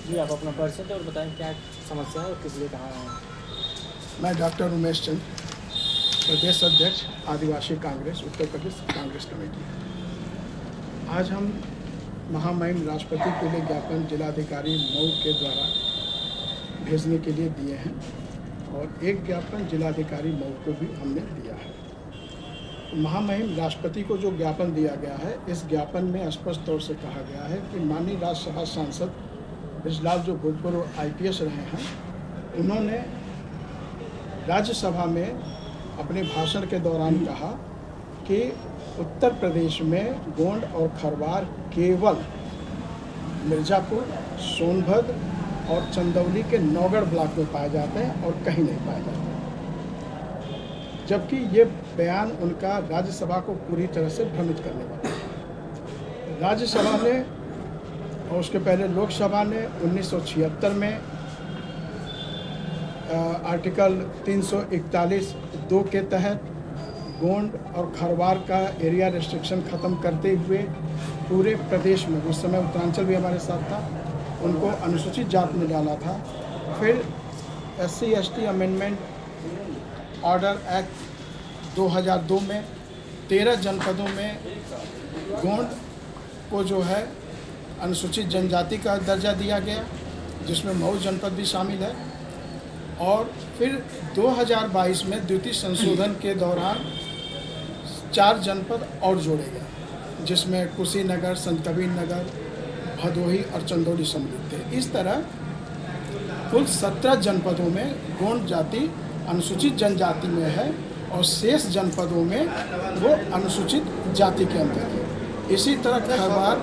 जी, आप अपना परिचय दें और बताएं क्या समस्या है और किस लिए कहाँ आए हैं। मैं डॉक्टर उमेश चंद, प्रदेश अध्यक्ष आदिवासी कांग्रेस उत्तर प्रदेश कांग्रेस कमेटी। आज हम महामहिम राष्ट्रपति के लिए ज्ञापन जिलाधिकारी मऊ के द्वारा भेजने के लिए दिए हैं और एक ज्ञापन जिलाधिकारी मऊ को भी हमने दिया है। महामहिम राष्ट्रपति को जो ज्ञापन दिया गया है, इस ज्ञापन में स्पष्ट तौर से कहा गया है कि माननीय राज्यसभा सांसद ब्रजलाल जो भूतपूर्व IPS रहे हैं, उन्होंने राज्यसभा में अपने भाषण के दौरान कहा कि उत्तर प्रदेश में गोंड और खरवार केवल मिर्ज़ापुर, सोनभद्र और चंदौली के नौगढ़ ब्लॉक में पाए जाते हैं और कहीं नहीं पाए जाते। जबकि ये बयान उनका राज्यसभा को पूरी तरह से भ्रमित करने वाला है। राज्यसभा ने और उसके पहले लोकसभा ने 1976 में आर्टिकल 341(2) के तहत गोंड और खरवार का एरिया रिस्ट्रिक्शन ख़त्म करते हुए पूरे प्रदेश में, उस समय उत्तरांचल भी हमारे साथ था, उनको अनुसूचित जात में डाला था। फिर SC/ST अमेंडमेंट ऑर्डर एक्ट 2002 में 13 जनपदों में गोंड को जो है अनुसूचित जनजाति का दर्जा दिया गया, जिसमें मऊ जनपद भी शामिल है। और फिर 2022 में द्वितीय संशोधन के दौरान 4 जनपद और जोड़े गए, जिसमें कुशीनगर, संत कबीर नगर, भदोही और चंदौली सम्मिलित थे। इस तरह कुल 17 जनपदों में गोंड जाति अनुसूचित जनजाति में है और शेष जनपदों में वो अनुसूचित जाति के अंदर है। इसी तरह खरवार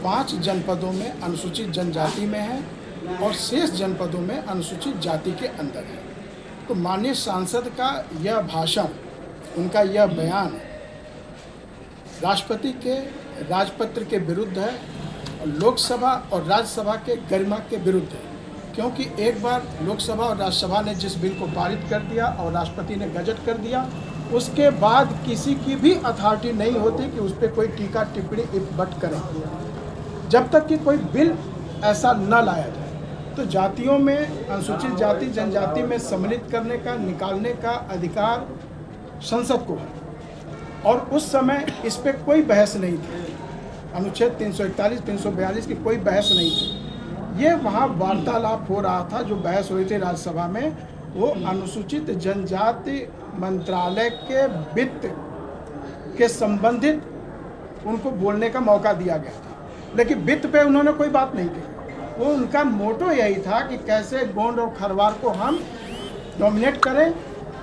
5 जनपदों में अनुसूचित जनजाति में है और शेष जनपदों में अनुसूचित जाति के अंदर है। तो माननीय सांसद का यह भाषण, उनका यह बयान राष्ट्रपति के राजपत्र के विरुद्ध है और लोकसभा और राज्यसभा के गरिमा के विरुद्ध है। क्योंकि एक बार लोकसभा और राज्यसभा ने जिस बिल को पारित कर दिया और राष्ट्रपति ने गजट कर दिया, उसके बाद किसी की भी अथॉरिटी नहीं होती कि उस पर कोई टीका टिप्पणी इफ बट करें, जब तक कि कोई बिल ऐसा न लाया जाए। तो जातियों में अनुसूचित जाति जनजाति में सम्मिलित करने का, निकालने का अधिकार संसद को है और उस समय इस पर कोई बहस नहीं थी। अनुच्छेद 341, 342 की कोई बहस नहीं थी। ये वहाँ वार्तालाप हो रहा था। जो बहस हुई थी राज्यसभा में, वो अनुसूचित जनजाति मंत्रालय के वित्त के संबंधित उनको बोलने का मौका दिया गया था, लेकिन वित्त पे उन्होंने कोई बात नहीं की। वो उनका मोटो यही था कि कैसे गोंड और खरवार को हम डोमिनेट करें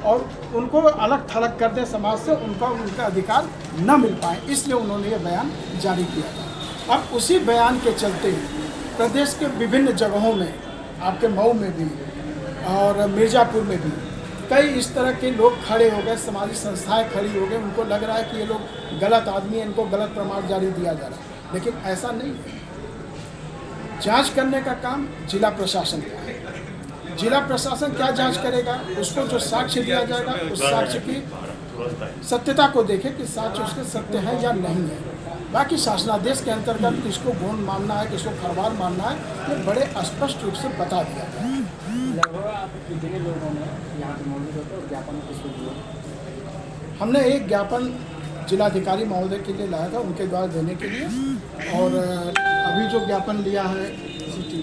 और उनको अलग थलग कर दें समाज से, उनका अधिकार न मिल पाए, इसलिए उन्होंने ये बयान जारी किया था। अब उसी बयान के चलते प्रदेश के विभिन्न जगहों में, आपके मऊ में भी और मिर्ज़ापुर में भी कई इस तरह के लोग खड़े हो गए, सामाजिक संस्थाएं खड़ी हो गई। उनको लग रहा है कि ये लोग गलत आदमी हैं, इनको गलत प्रमाण जारी दिया जा रहा है, लेकिन ऐसा नहीं है। जांच करने का काम जिला प्रशासन का है। जिला प्रशासन क्या जांच करेगा? उसको जो साक्ष्य दिया जाएगा, उस साक्ष्य की सत्यता को देखे कि साक्ष्य उसके सत्य है या नहीं है। बाकी शासनादेश के अंतर्गत किसको गोंड मानना है, किसको खरवार मानना है, ये बड़े स्पष्ट रूप से बता दिया गया है। लगभग आप कितने लोगों ने यहाँ पे मौजूद होते और ज्ञापन किसको दिया? हमने एक ज्ञापन जिलाधिकारी महोदय के लिए लाया था, उनके द्वारा देने के लिए। और अभी जो ज्ञापन लिया है सिटी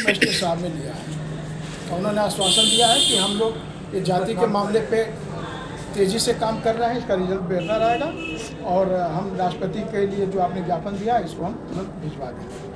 मजिस्ट्रेट साहब ने लिया है, तो उन्होंने आश्वासन दिया है कि हम लोग ये जाति के मामले पे तेज़ी से काम कर रहे हैं, इसका रिजल्ट बेहतर आएगा और हम राष्ट्रपति के लिए जो आपने ज्ञापन दिया इसको हम तुरंत भिजवा देंगे।